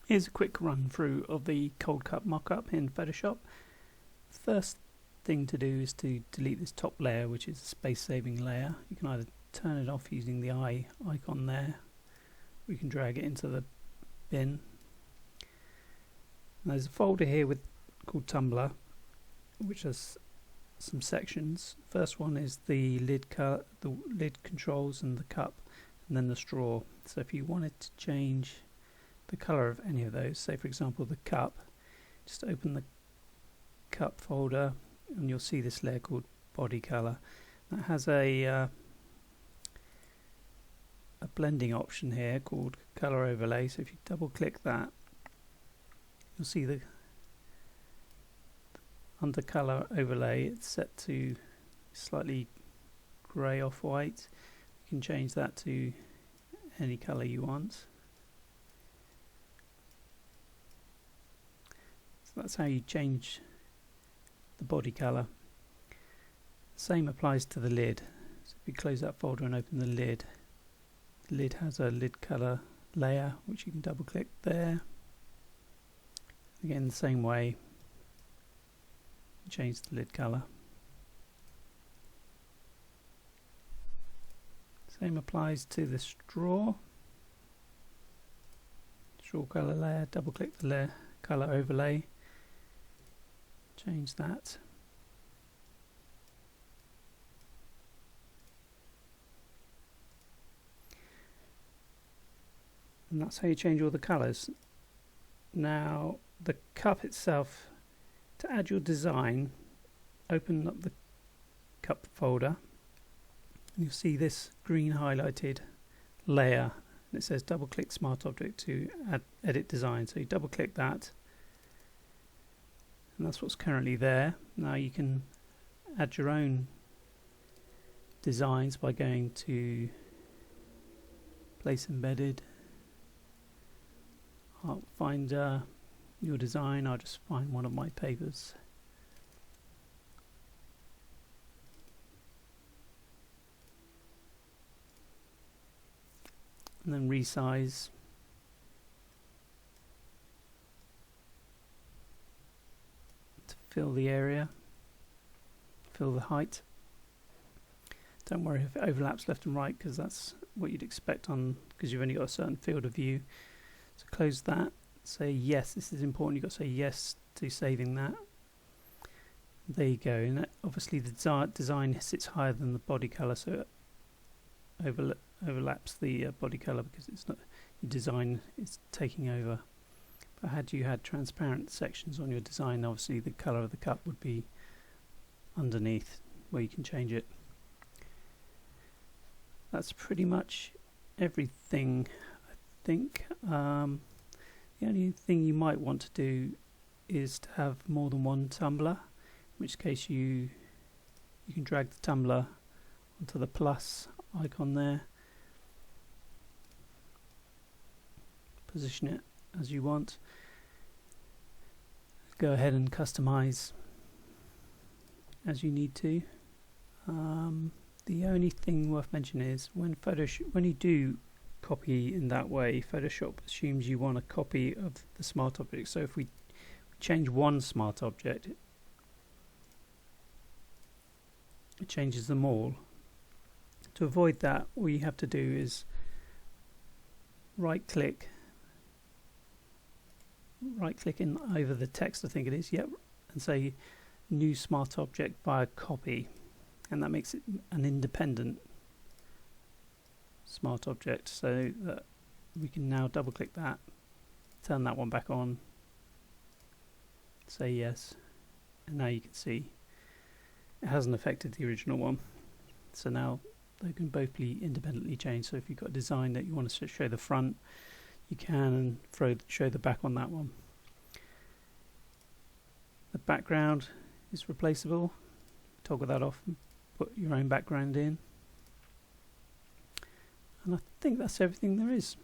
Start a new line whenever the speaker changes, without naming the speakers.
Here's a quick run through of the cold cut mockup in Photoshop. First thing to do is to delete this top layer, which is a space saving layer. You can either turn it off using the eye icon there, or you can drag it into the bin. And there's a folder here called Tumbler, which has some sections. First one is the lid controls and the cup, and then the straw. So if you wanted to change the color of any of those, say for example the cup, just open the cup folder and you'll see this layer called body color. That has a blending option here called color overlay. So if you double click that, you'll see the under color overlay it's set to slightly grey off white. You can change that to any color you want. So that's how you change the body color. Same applies to the lid. So if you close that folder and open the lid has a lid color layer which you can double click there. Again, the same way, change the lid color. Same applies to the straw color layer. Double click the layer color overlay, change that. And that's how you change all the colors. Now the cup itself, to add your design, open up the cup folder and you'll see this green highlighted layer and it says double click smart object to edit design. So you double click that and that's what's currently there. Now you can add your own designs by going to place embedded. I'll find your design. I'll just find one of my papers. And then resize. To fill the area, fill the height. Don't worry if it overlaps left and right, because that's what you'd expect because you've only got a certain field of view. So close that, say yes, this is important, you've got to say yes to saving that. There you go, and that, obviously the design sits higher than the body colour, so it overlaps the body colour because it's not, your design is taking over. But had you had transparent sections on your design, obviously the colour of the cup would be underneath where you can change it. That's pretty much everything, I think. The only thing you might want to do is to have more than one tumbler, in which case you can drag the tumbler onto the plus icon there, position it as you want, go ahead and customize as you need to. The only thing worth mentioning is when you do copy in that way, Photoshop assumes you want a copy of the smart object. So if we change one smart object, it changes them all. To avoid that, all you have to do is right click in over the text, I think it is, yep, and say new smart object via copy, and that makes it an independent smart object, so that we can now double click that, turn that one back on, say yes, and now you can see it hasn't affected the original one. So now they can both be independently changed. So if you've got a design that you want to show the front, you can, and show the back on that one. The background is replaceable. Toggle that off and put your own background in. And I think that's everything there is.